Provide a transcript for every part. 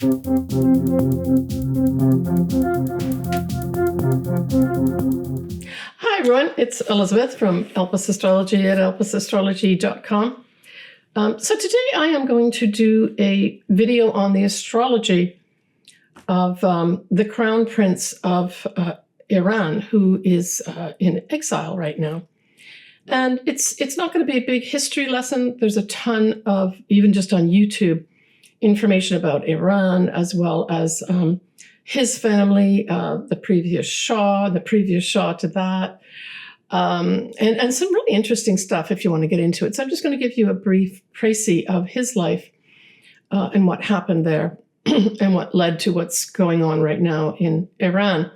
Hi, everyone. It's Elizabeth from Elpis Astrology at elpisastrology.com. So today I am going to do a video on the astrology of the Crown Prince of Iran, who is in exile right now. And it's not going to be a big history lesson. There's a ton of, even just on YouTube, information about Iran, as well as his family, the previous Shah to that, and some really interesting stuff if you want to get into it. So I'm just going to give you a brief précis of his life and what happened there and what led to what's going on right now in Iran,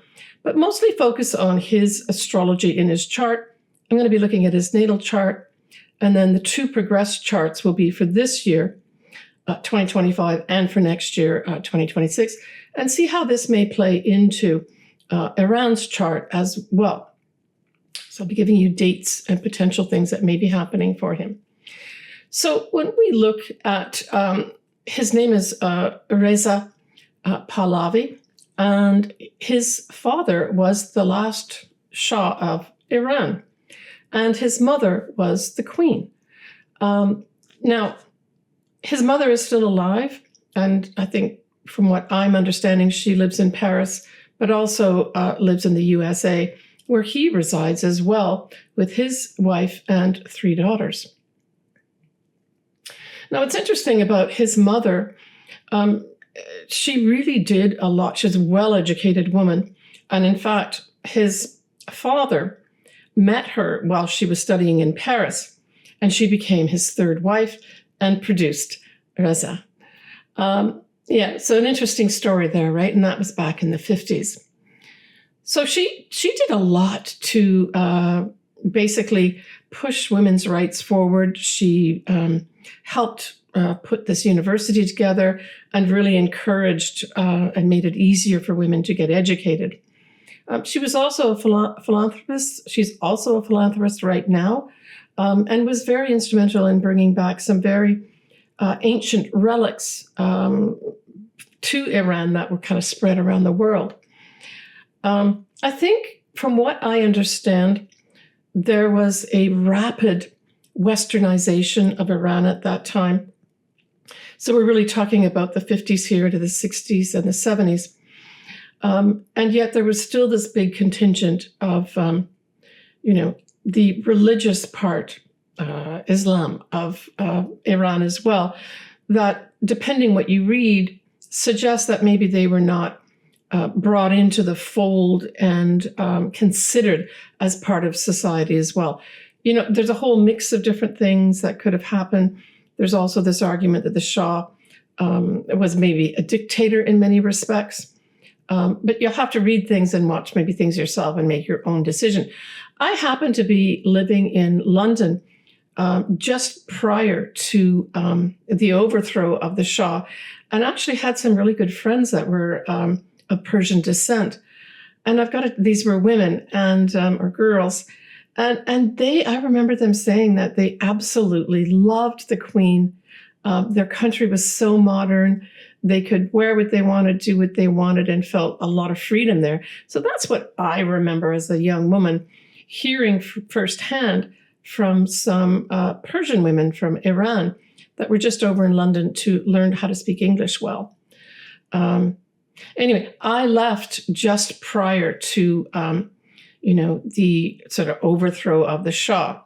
but mostly focus on his astrology in his chart. I'm going to be looking at his natal chart, and then the two progressed charts will be for this year, 2025, and for next year, 2026, and see how this may play into Iran's chart as well. So I'll be giving you dates and potential things that may be happening for him. So when we look at, his name is Reza Pahlavi, and his father was the last Shah of Iran, and his mother was the queen. Now, his mother is still alive, and I think from what I'm understanding, she lives in Paris, but also lives in the USA, where he resides as well with his wife and 3 daughters. Now, what's interesting about his mother, she really did a lot. She's a well-educated woman. And in fact, his father met her while she was studying in Paris, and she became his 3rd wife and produced Reza. So an interesting story there, right? And that was back in the 50s. So she did a lot to basically push women's rights forward. She helped put this university together and really encouraged and made it easier for women to get educated. She was also a philanthropist. She's also a philanthropist right now, and was very instrumental in bringing back some very ancient relics to Iran that were kind of spread around the world. I think, from what I understand, there was a rapid westernization of Iran at that time. So we're really talking about the 50s here to the 60s and the 70s. And yet there was still this big contingent of, the religious part, Islam of Iran as well, that, depending what you read, suggests that maybe they were not brought into the fold and considered as part of society as well. There's a whole mix of different things that could have happened. There's also this argument that the Shah was maybe a dictator in many respects. But you'll have to read things and watch maybe things yourself and make your own decision. I happen to be living in London just prior to the overthrow of the Shah, and actually had some really good friends that were of Persian descent. And these were women and or girls, and I remember them saying that they absolutely loved the Queen. Their country was so modern. They could wear what they wanted, do what they wanted, and felt a lot of freedom there. So that's what I remember as a young woman, hearing firsthand from some Persian women from Iran that were just over in London to learn how to speak English well. Anyway, I left just prior to, the sort of overthrow of the Shah.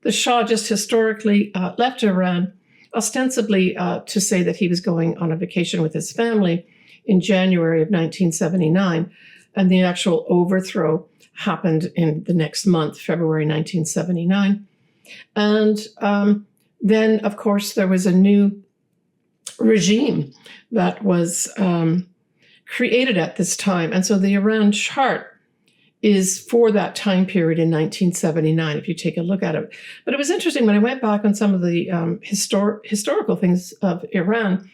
The Shah just historically left Iran ostensibly to say that he was going on a vacation with his family in January of 1979. And the actual overthrow happened in the next month, February 1979. And then, of course, there was a new regime that was created at this time. And so the Iran chart is for that time period in 1979, if you take a look at it. But it was interesting when I went back on some of the historical things of Iran.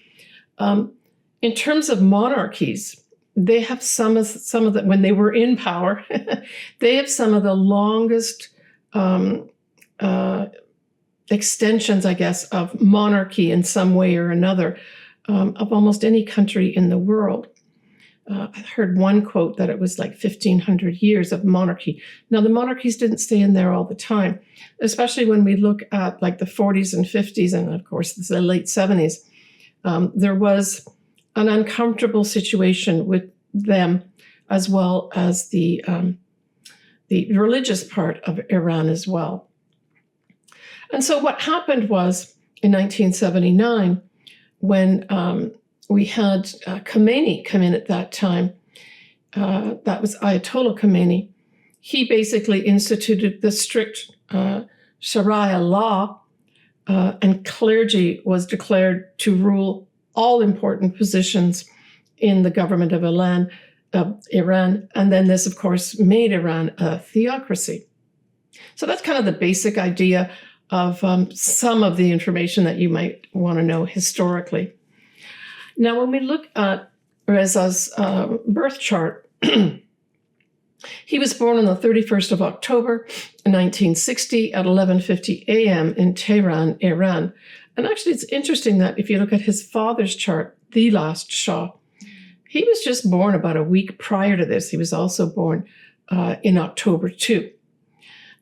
In terms of monarchies, they have some of the, when they were in power, they have some of the longest extensions, I guess, of monarchy in some way or another. of almost any country in the world. I heard one quote that it was like 1,500 years of monarchy. Now, the monarchies didn't stay in there all the time, especially when we look at like the 40s and 50s and, of course, the late 70s. There was an uncomfortable situation with them, as well as the religious part of Iran as well. And so what happened was in 1979, when we had Khomeini come in at that time. That was Ayatollah Khomeini. He basically instituted the strict Shariah law, and clergy was declared to rule all important positions in the government of Iran. And then this, of course, made Iran a theocracy. So that's kind of the basic idea of some of the information that you might want to know historically. Now, when we look at Reza's birth chart, he was born on the 31st of October, 1960 at 11:50 a.m. in Tehran, Iran. And actually, it's interesting that if you look at his father's chart, the last Shah, he was just born about a week prior to this. He was also born in October too.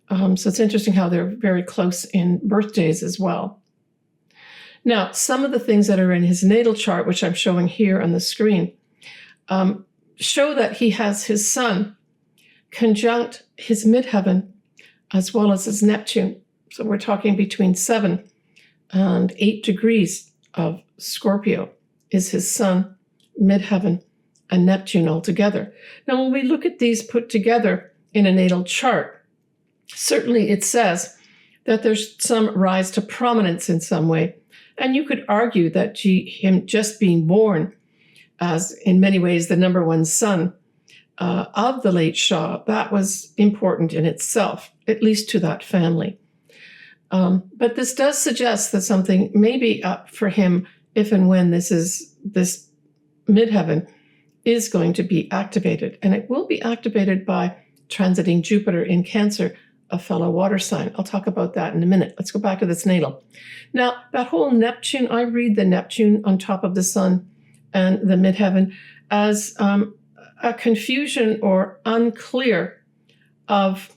So it's interesting how they're very close in birthdays as well. Now, some of the things that are in his natal chart, which I'm showing here on the screen, show that he has his sun conjunct his midheaven as well as his Neptune. So we're talking between 7 and 8 degrees of Scorpio is his sun, midheaven, and Neptune altogether. Now, when we look at these put together in a natal chart, certainly it says that there's some rise to prominence in some way. And you could argue that him just being born as, in many ways, the number one son of the late Shah, that was important in itself, at least to that family. But this does suggest that something may be up for him if and when this midheaven is going to be activated. And it will be activated by transiting Jupiter in Cancer, a fellow water sign. I'll talk about that in a minute. Let's go back to this natal. Now, that whole Neptune, I read the Neptune on top of the sun and the midheaven as a confusion or unclear of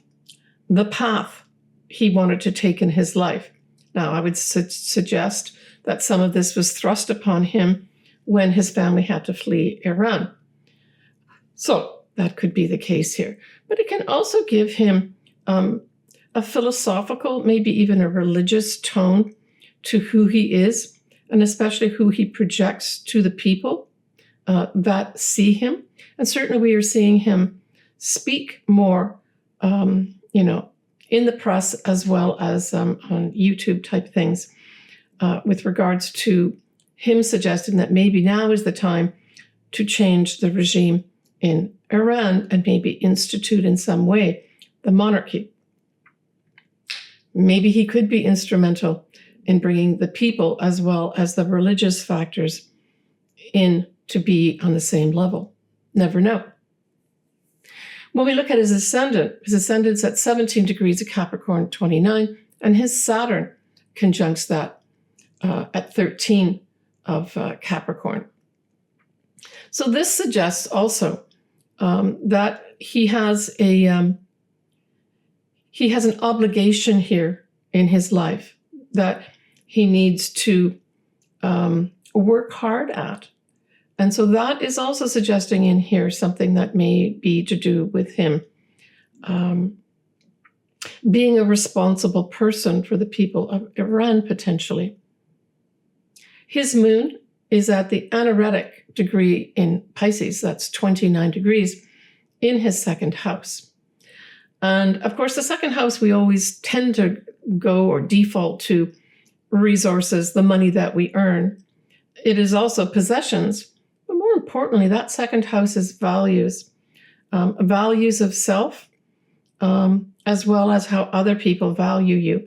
the path he wanted to take in his life. Now, I would suggest that some of this was thrust upon him when his family had to flee Iran. So that could be the case here. But it can also give him a philosophical, maybe even a religious tone to who he is, and especially who he projects to the people that see him. And certainly we are seeing him speak more, in the press as well as on YouTube type things with regards to him suggesting that maybe now is the time to change the regime in Iran and maybe institute in some way the monarchy. Maybe he could be instrumental in bringing the people as well as the religious factors in to be on the same level. Never know. When we look at his ascendant's at 17 degrees of Capricorn, 29, and his Saturn conjuncts that at 13 of Capricorn. So this suggests also that he has an obligation here in his life that he needs to work hard at. And so that is also suggesting in here something that may be to do with him being a responsible person for the people of Iran, potentially. His moon is at the anaretic degree in Pisces, that's 29 degrees, in his second house. And of course, the second house, we always tend to go or default to resources, the money that we earn. It is also possessions, but more importantly, that second house is values, values of self, as well as how other people value you.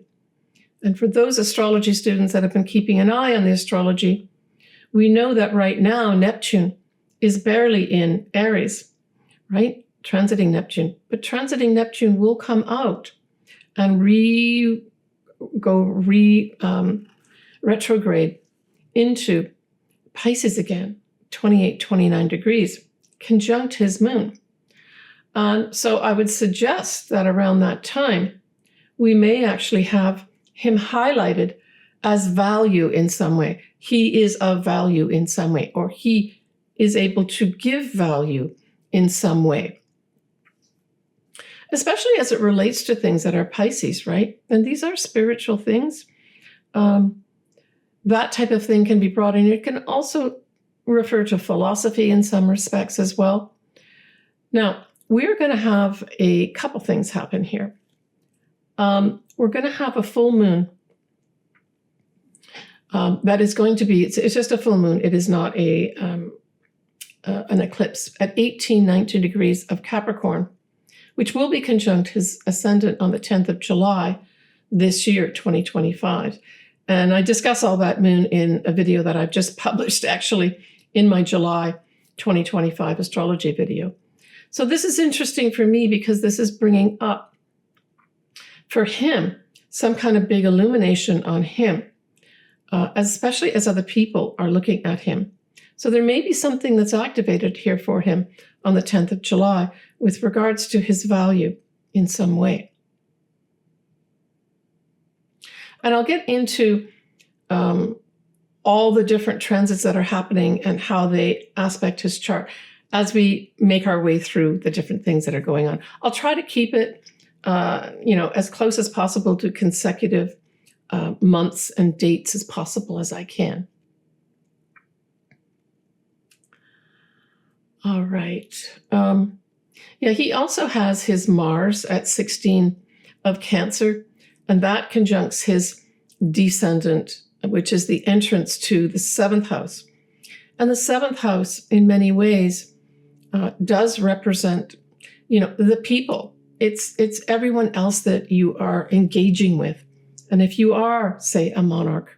And for those astrology students that have been keeping an eye on the astrology, we know that right now Neptune is barely in Aries, right? Transiting Neptune. But transiting Neptune will come out and retrograde into Pisces again, 28, 29 degrees, conjunct his moon. So I would suggest that around that time, we may actually have him highlighted as value in some way. He is of value in some way, or he is able to give value in some way, especially as it relates to things that are Pisces, right? And these are spiritual things. That type of thing can be brought in. It can also refer to philosophy in some respects as well. Now, we're going to have a couple things happen here. We're going to have a full moon. That is going to be, it's just a full moon. It is not an eclipse at 18, 19 degrees of Capricorn, which will be conjunct his ascendant on the 10th of July this year, 2025. And I discuss all that moon in a video that I've just published, actually, in my July 2025 astrology video. So this is interesting for me because this is bringing up, for him, some kind of big illumination on him, especially as other people are looking at him. So there may be something that's activated here for him on the 10th of July with regards to his value in some way. And I'll get into all the different transits that are happening and how they aspect his chart as we make our way through the different things that are going on. I'll try to keep it, as close as possible to consecutive months and dates as possible as I can. All right. He also has his Mars at 16 of Cancer, and that conjuncts his Descendant, which is the entrance to the 7th house. And the 7th house, in many ways, does represent, the people. It's everyone else that you are engaging with. And if you are, say, a monarch,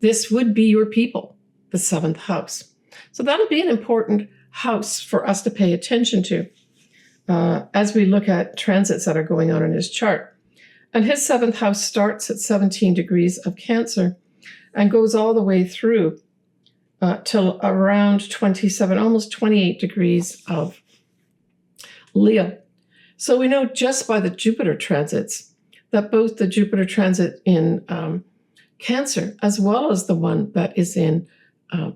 this would be your people, the 7th house. So that'll be an important house for us to pay attention to as we look at transits that are going on in his chart. And his 7th house starts at 17 degrees of Cancer and goes all the way through till around 27, almost 28 degrees of Leo. So we know just by the Jupiter transits that both the Jupiter transit in Cancer as well as the one that is in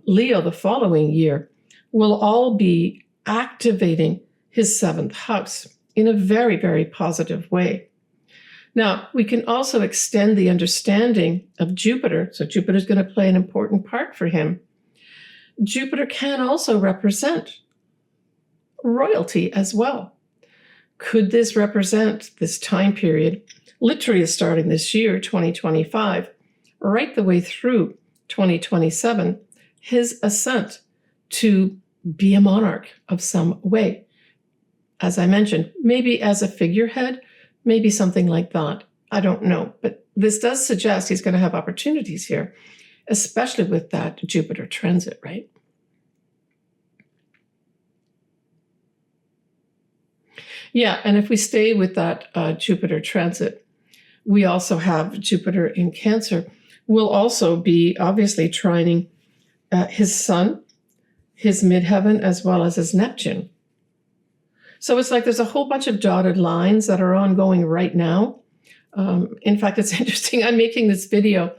Leo the following year will all be activating his 7th house in a very, very positive way. Now, we can also extend the understanding of Jupiter. So Jupiter is going to play an important part for him. Jupiter can also represent royalty as well. Could this represent this time period, literally starting this year, 2025, right the way through 2027, his ascent to be a monarch of some way? As I mentioned, maybe as a figurehead, maybe something like that. I don't know. But this does suggest he's going to have opportunities here, especially with that Jupiter transit, right? Yeah, and if we stay with that Jupiter transit, we also have Jupiter in Cancer. Will also be obviously trining his Sun, his midheaven, as well as his Neptune. So it's like there's a whole bunch of dotted lines that are ongoing right now. In fact, it's interesting. I'm making this video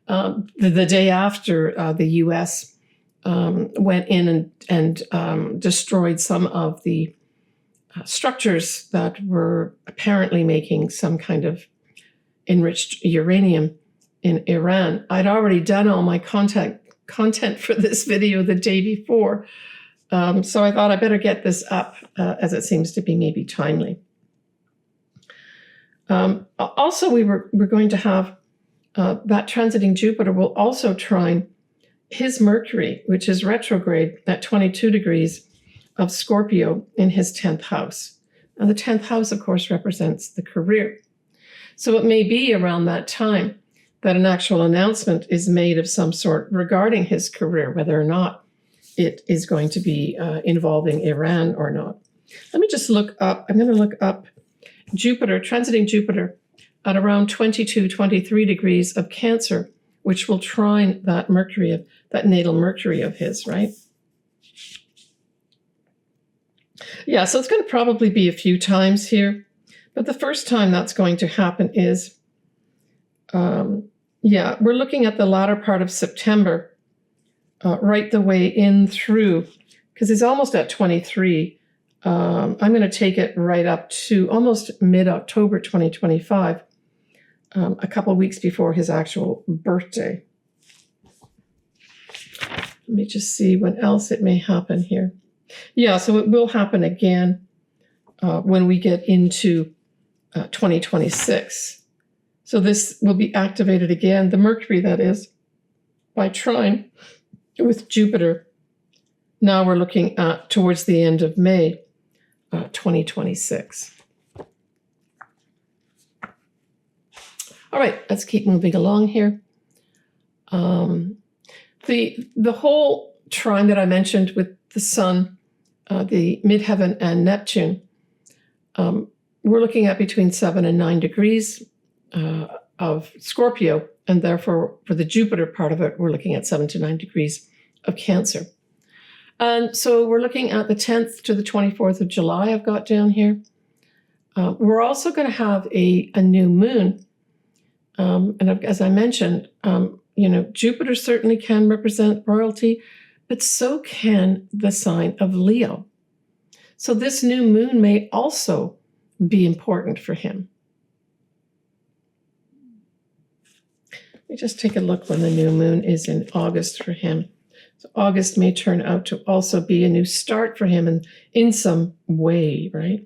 the day after the U.S. Went in and destroyed some of the structures that were apparently making some kind of enriched uranium in Iran. I'd already done all my content for this video the day before. So I thought I better get this up as it seems to be maybe timely. Also, we're going to have that transiting Jupiter will also trine his Mercury, which is retrograde at 22 degrees of Scorpio in his 10th house. And the 10th house, of course, represents the career. So it may be around that time that an actual announcement is made of some sort regarding his career, whether or not it is going to be involving Iran or not. Let me just look up. I'm going to look up Jupiter, transiting Jupiter at around 22, 23 degrees of Cancer which will trine that Mercury, that natal Mercury of his, right? Yeah, so it's going to probably be a few times here. But the first time that's going to happen is, we're looking at the latter part of September, right the way in through, because he's almost at 23. I'm going to take it right up to almost mid-October 2025, a couple of weeks before his actual birthday. Let me just see when else it may happen here. Yeah, so it will happen again when we get into 2026. So this will be activated again, the Mercury that is, by trine with Jupiter. Now we're looking at towards the end of May 2026. All right, let's keep moving along here. The whole trine that I mentioned with the Sun, the Midheaven and Neptune, we're looking at between 7 and 9 degrees of Scorpio, and therefore for the Jupiter part of it, we're looking at 7 to 9 degrees of Cancer. And so we're looking at the 10th to the 24th of July I've got down here. We're also going to have a new moon. And as I mentioned, Jupiter certainly can represent royalty, but so can the sign of Leo. So this new moon may also be important for him. Let me just take a look when the new moon is in August for him. So August may turn out to also be a new start for him in some way, right?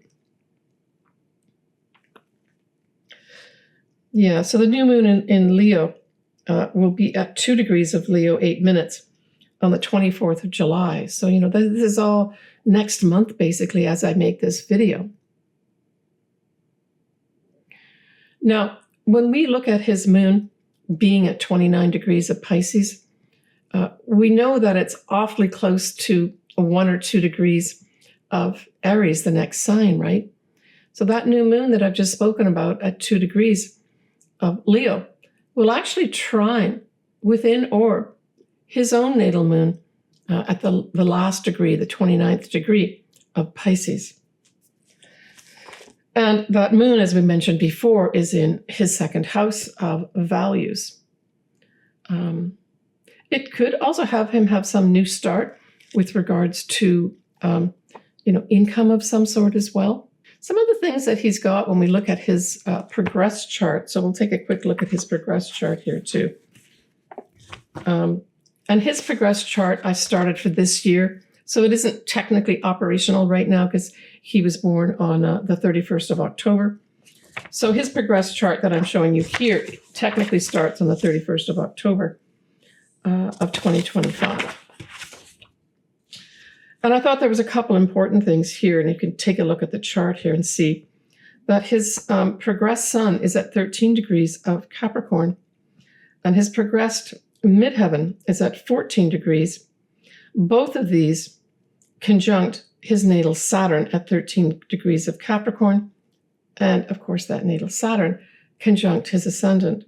Yeah, so the new moon in Leo will be at 2 degrees of Leo, 8 minutes on the 24th of July. So, this is all next month, basically, as I make this video. Now, when we look at his moon being at 29 degrees of Pisces, we know that it's awfully close to 1 or 2 degrees of Aries, the next sign, right? So that new moon that I've just spoken about at 2 degrees of Leo will actually trine within orb his own natal moon at the last degree, the 29th degree of Pisces. And that moon, as we mentioned before, is in his second house of values. It could also have him have some new start with regards to, income of some sort as well. Some of the things that he's got when we look at his progressed chart. So we'll take a quick look at his progressed chart here too. And his progressed chart I started for this year. So it isn't technically operational right now because he was born on the 31st of October. So his progressed chart that I'm showing you here technically starts on the 31st of October of 2025. And I thought there was a couple important things here, and you can take a look at the chart here and see that his progressed sun is at 13 degrees of Capricorn, and his progressed midheaven is at 14 degrees. Both of these conjunct his natal Saturn at 13 degrees of Capricorn, and of course that natal Saturn conjunct his ascendant.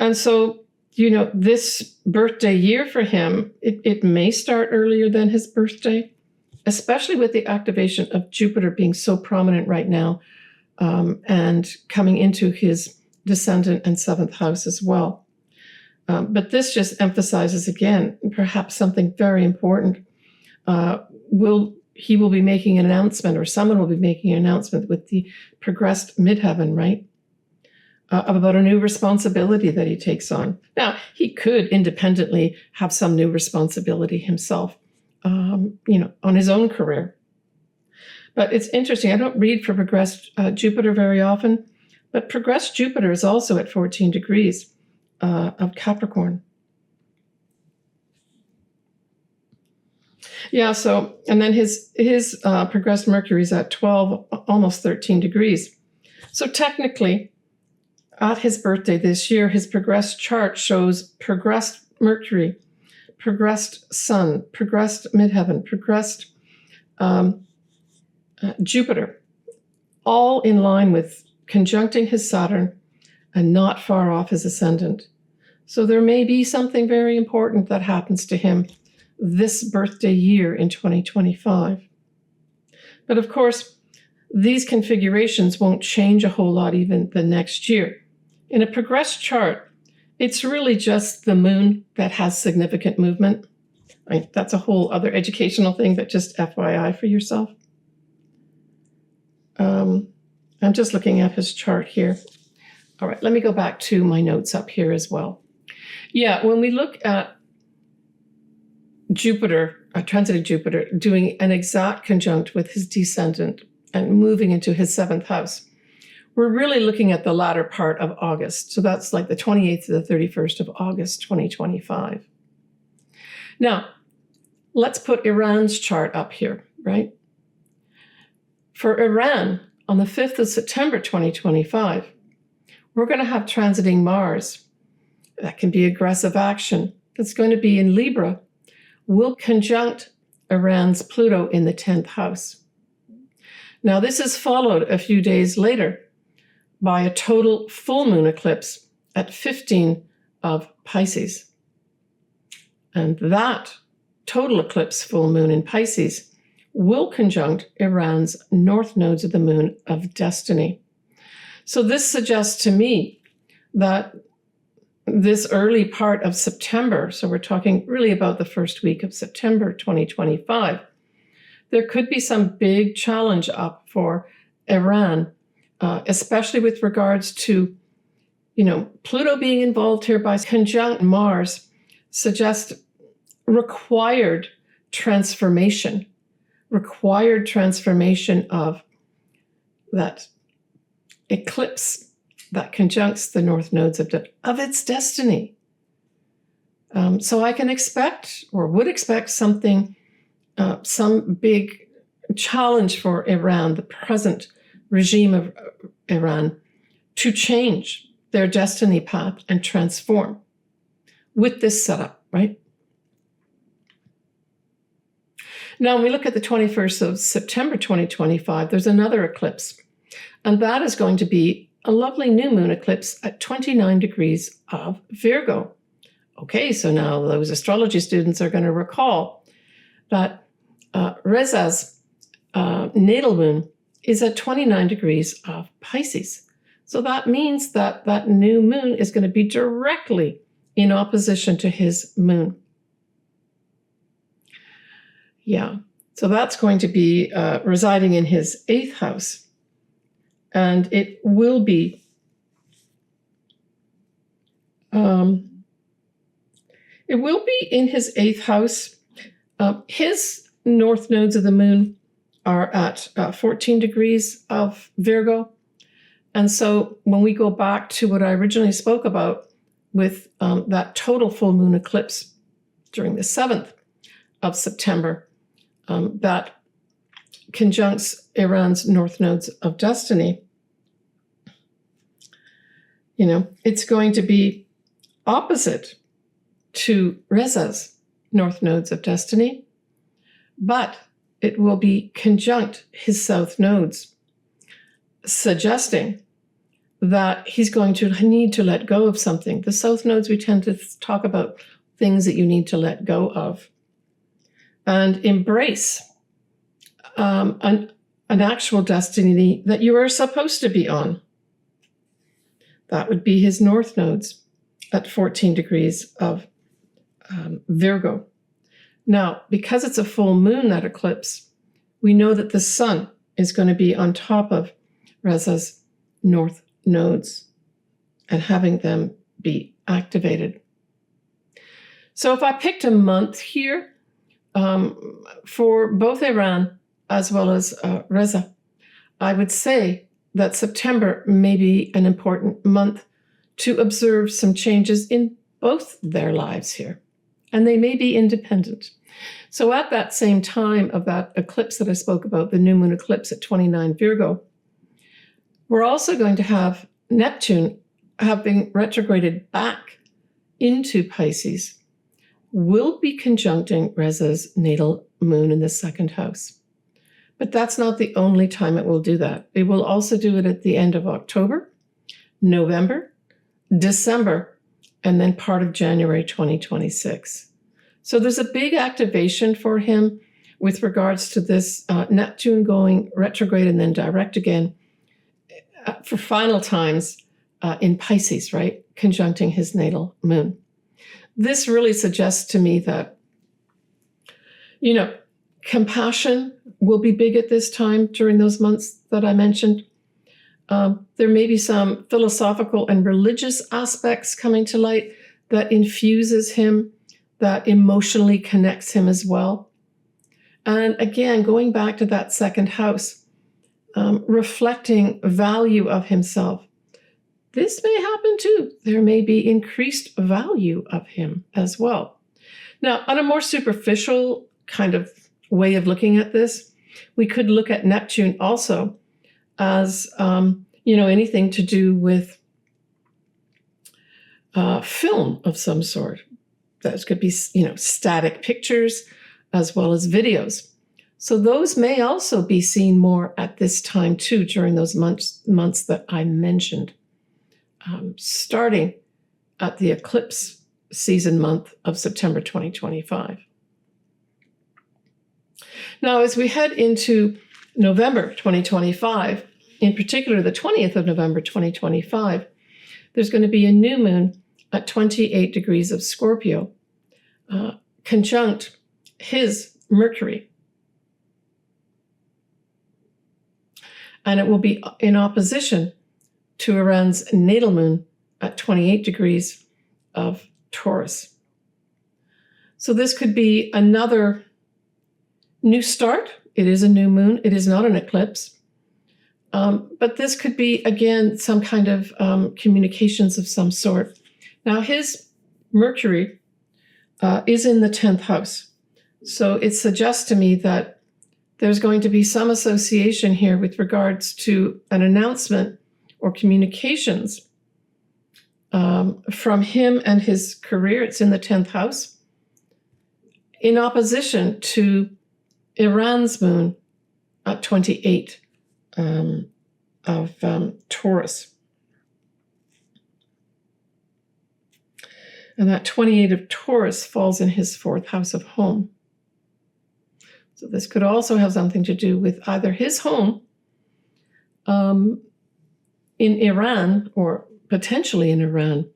And so, this birthday year for him, it may start earlier than his birthday, especially with the activation of Jupiter being so prominent right now and coming into his descendant and 7th house as well. But this just emphasizes again, perhaps something very important. He will be making an announcement, or someone will be making an announcement with the progressed midheaven, right? About a new responsibility that he takes on. Now, he could independently have some new responsibility himself, on his own career. But it's interesting. I don't read for progressed Jupiter very often, but progressed Jupiter is also at 14 degrees of Capricorn. Yeah, so, and then his progressed Mercury is at 12, almost 13 degrees. So technically, at his birthday this year, his progressed chart shows progressed Mercury, progressed Sun, progressed Midheaven, progressed Jupiter, all in line with conjuncting his Saturn and not far off his ascendant. So there may be something very important that happens to him this birthday year in 2025. But of course, these configurations won't change a whole lot even the next year. In a progressed chart, it's really just the moon that has significant movement. That's a whole other educational thing, but just FYI for yourself. I'm just looking at his chart here. All right, let me go back to my notes up here as well. Yeah, when we look at Jupiter, transiting Jupiter, doing an exact conjunct with his descendant and moving into his 7th house, we're really looking at the latter part of August. So that's like the 28th to the 31st of August, 2025. Now, let's put Iran's chart up here, right? For Iran, on the 5th of September, 2025, we're going to have transiting Mars. That can be aggressive action. That's going to be in Libra, will conjunct Iran's Pluto in the 10th house. Now, this is followed a few days later by a total full moon eclipse at 15 of Pisces. And that total eclipse full moon in Pisces will conjunct Iran's north nodes of the moon of destiny. So this suggests to me that this early part of September, so we're talking really about the first week of September 2025, there could be some big challenge up for Iran, especially with regards to, Pluto being involved here by conjunct Mars suggests required transformation of that eclipse that conjuncts the north nodes of its destiny. So I can expect, or would expect, something, some big challenge for Iran, the present regime of Iran, to change their destiny path and transform with this setup, right? Now, when we look at the 21st of September 2025, there's another eclipse, and that is going to be a lovely new moon eclipse at 29 degrees of Virgo. Okay, so now those astrology students are going to recall that Reza's natal moon is at 29 degrees of Pisces. So that means that that new moon is going to be directly in opposition to his moon. Yeah, so that's going to be residing in his 8th house. And it will be in his 8th house. His north nodes of the moon are at 14 degrees of Virgo. And so when we go back to what I originally spoke about with that total full moon eclipse during the 7th of September, that conjuncts Iran's north nodes of destiny, it's going to be opposite to Reza's north nodes of destiny, but it will be conjunct his south nodes, suggesting that he's going to need to let go of something. The south nodes, we tend to talk about things that you need to let go of and embrace an actual destiny that you are supposed to be on. That would be his north nodes at 14 degrees of Virgo. Now, because it's a full moon, that eclipse, we know that the sun is going to be on top of Reza's north nodes and having them be activated. So if I picked a month here, for both Iran as well as Reza, I would say that September may be an important month to observe some changes in both their lives here, and they may be independent. So at that same time of that eclipse that I spoke about, the new moon eclipse at 29 Virgo, we're also going to have Neptune having retrograded back into Pisces, will be conjuncting Reza's natal moon in the 2nd house. But that's not the only time it will do that. It will also do it at the end of October, November, December, and then part of January 2026. So there's a big activation for him with regards to this Neptune going retrograde and then direct again for final times in Pisces, right? Conjuncting his natal moon. This really suggests to me that, compassion will be big at this time during those months that I mentioned. There may be some philosophical and religious aspects coming to light that infuses him, that emotionally connects him as well. And again, going back to that second house, reflecting value of himself. This may happen too. There may be increased value of him as well. Now, on a more superficial kind of way of looking at this, we could look at Neptune also as, anything to do with film of some sort. That could be, static pictures as well as videos. So those may also be seen more at this time too, during those months that I mentioned, starting at the eclipse season month of September 2025. Now, as we head into November 2025, in particular the 20th of November 2025, there's going to be a new moon at 28 degrees of Scorpio, conjunct his Mercury. And it will be in opposition to Iran's natal moon at 28 degrees of Taurus. So this could be another new start. It is a new moon. It is not an eclipse. But this could be, again, some kind of communications of some sort. Now, his Mercury is in the 10th house. So it suggests to me that there's going to be some association here with regards to an announcement or communications from him and his career. It's in the 10th house, in opposition to Iran's moon at 28 of Taurus. And that 28 of Taurus falls in his 4th house of home. So this could also have something to do with either his home in Iran, or potentially in Iran,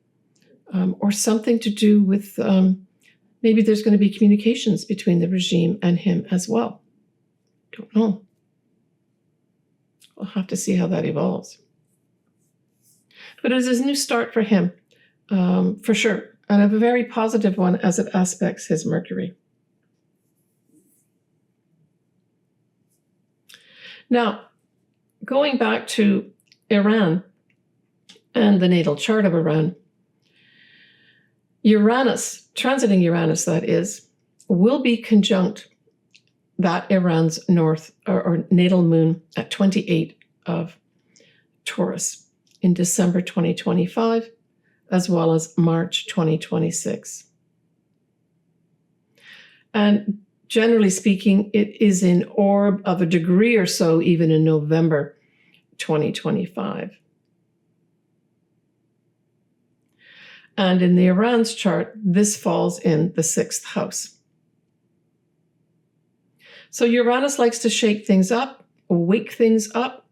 or something to do with maybe there's going to be communications between the regime and him as well. Don't know. We'll have to see how that evolves. But it is a new start for him, for sure, and a very positive one as it aspects his Mercury. Now, going back to Iran and the natal chart of Iran, Uranus, transiting Uranus that is, will be conjunct that Iran's north or natal moon at 28 of Taurus in December 2025, as well as March 2026. And generally speaking, it is in orb of a degree or so, even in November 2025. And in the Iran's chart, this falls in the 6th house. So Uranus likes to shake things up, wake things up.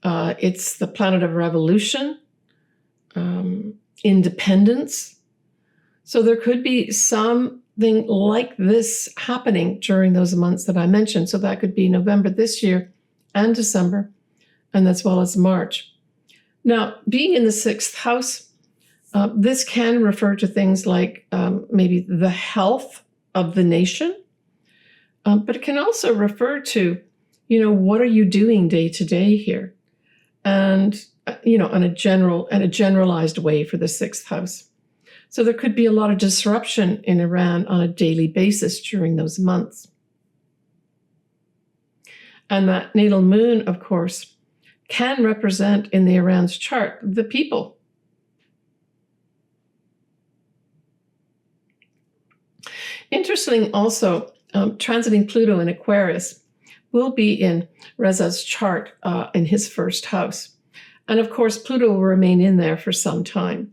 It's the planet of revolution, independence. So there could be something like this happening during those months that I mentioned. So that could be November this year and December, and as well as March. Now, being in the 6th house, this can refer to things like maybe the health of the nation, but it can also refer to, what are you doing day to day here? And, on a generalized way for the 6th house. So there could be a lot of disruption in Iran on a daily basis during those months. And that natal moon, of course, can represent in the Iran's chart the people. Interesting also, transiting Pluto in Aquarius will be in Reza's chart in his 1st house. And of course, Pluto will remain in there for some time.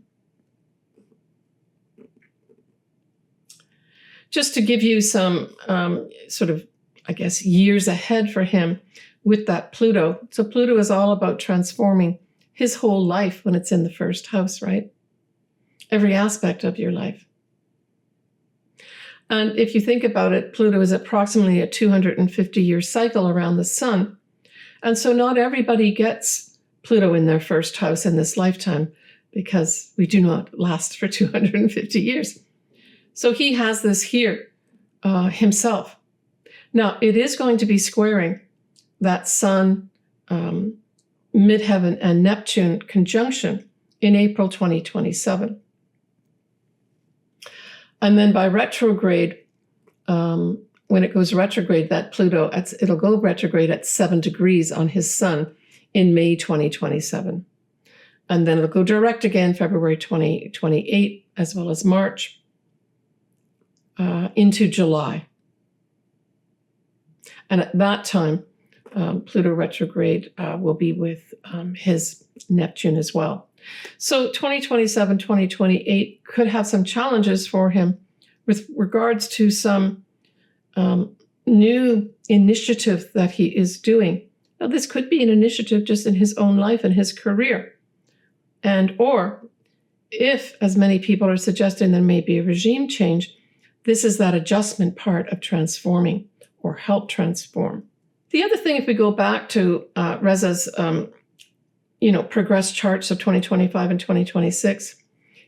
Just to give you some sort of, I guess, years ahead for him with that Pluto. So Pluto is all about transforming his whole life when it's in the first house, right? Every aspect of your life. And if you think about it, Pluto is approximately a 250-year cycle around the sun. And so not everybody gets Pluto in their first house in this lifetime, because we do not last for 250 years. So he has this here himself. Now, it is going to be squaring that Sun, Midheaven and Neptune conjunction in April 2027. And then by retrograde, when it goes retrograde, that Pluto, it'll go retrograde at 7 degrees on his Sun in May 2027. And then it'll go direct again February 2028, as well as March into July. And at that time, Pluto retrograde will be with his Neptune as well. So 2027, 2028 could have some challenges for him with regards to some new initiative that he is doing. Now, this could be an initiative just in his own life and his career. And or if, as many people are suggesting, there may be a regime change, this is that adjustment part of transforming or help transform. The other thing, if we go back to Reza's progressed charts of 2025 and 2026,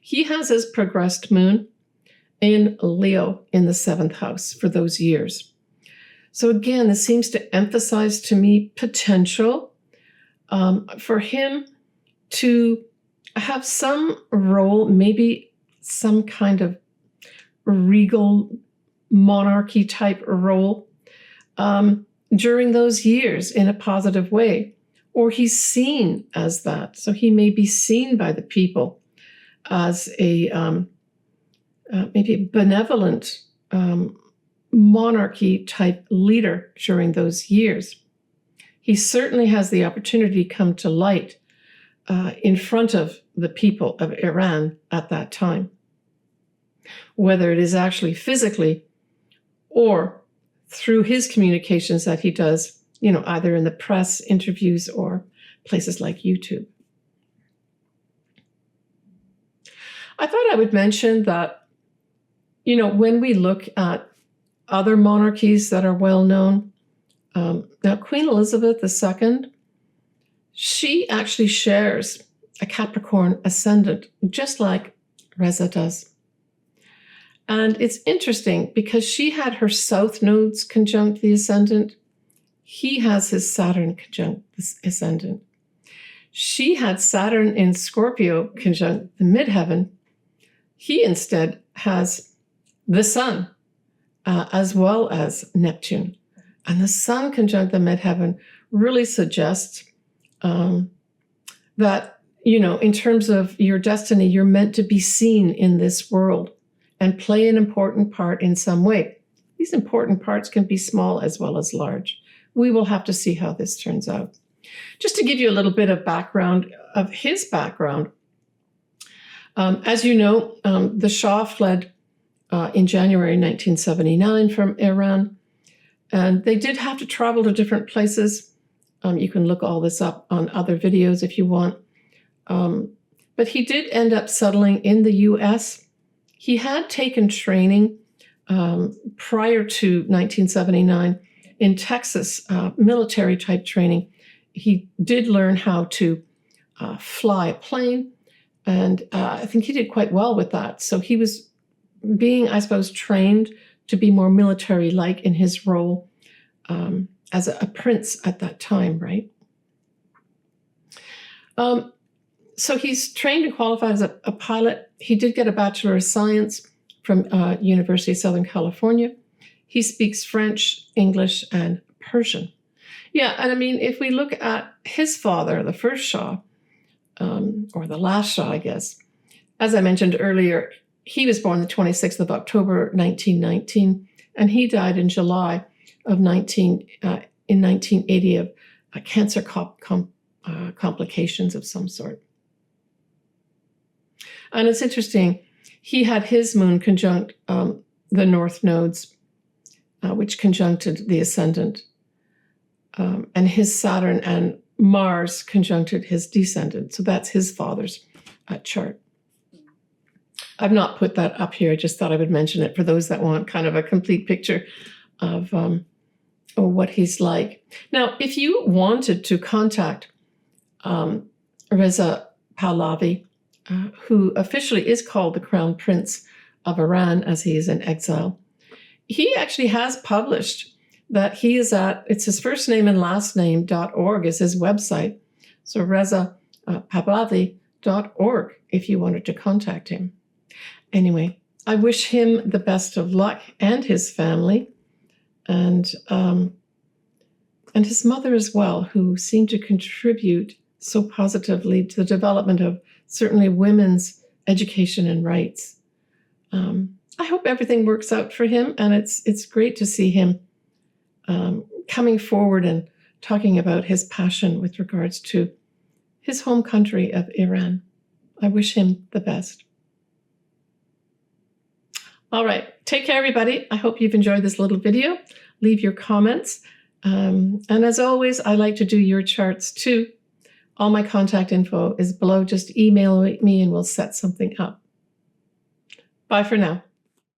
he has his progressed moon in Leo in the 7th house for those years. So again, this seems to emphasize to me potential for him to have some role, maybe some kind of regal monarchy type role during those years in a positive way, or he's seen as that. So he may be seen by the people as a maybe benevolent monarchy type leader during those years. He certainly has the opportunity to come to light in front of the people of Iran at that time, whether it is actually physically or through his communications that he does, either in the press, interviews, or places like YouTube. I thought I would mention that, when we look at other monarchies that are well known, now Queen Elizabeth II, she actually shares a Capricorn ascendant, just like Reza does. And it's interesting because she had her south nodes conjunct the ascendant. He has his Saturn conjunct the ascendant. She had Saturn in Scorpio conjunct the midheaven. He instead has the Sun as well as Neptune. And the Sun conjunct the midheaven really suggests that, in terms of your destiny, you're meant to be seen in this world and play an important part in some way. These important parts can be small as well as large. We will have to see how this turns out. Just to give you a little bit of background of his background, as you know, the Shah fled in January 1979 from Iran, and they did have to travel to different places. You can look all this up on other videos if you want. But he did end up settling in the U.S. He had taken training prior to 1979 in Texas, military type training. He did learn how to fly a plane, and I think he did quite well with that. So he was being, I suppose, trained to be more military-like in his role as a prince at that time, right? So he's trained and qualified as a pilot. He did get a Bachelor of Science from University of Southern California. He speaks French, English, and Persian. Yeah, and I mean, if we look at his father, the first Shah, or the last Shah, I guess, as I mentioned earlier, he was born the 26th of October, 1919, and he died in July of 1980 of cancer complications of some sort. And it's interesting, he had his moon conjunct the north nodes, which conjuncted the Ascendant. And his Saturn and Mars conjuncted his Descendant. So that's his father's chart. I've not put that up here. I just thought I would mention it for those that want kind of a complete picture of what he's like. Now, if you wanted to contact Reza Pahlavi, who officially is called the Crown Prince of Iran as he is in exile, he actually has published that he is at, it's his first name and last name.org is his website. So Pahlavi.org if you wanted to contact him. Anyway, I wish him the best of luck and his family and his mother as well, who seemed to contribute so positively to the development of certainly women's education and rights. I hope everything works out for him, and it's great to see him coming forward and talking about his passion with regards to his home country of Iran. I wish him the best. All right, take care, everybody. I hope you've enjoyed this little video. Leave your comments. And as always, I like to do your charts too. All my contact info is below. Just email me and we'll set something up. Bye for now.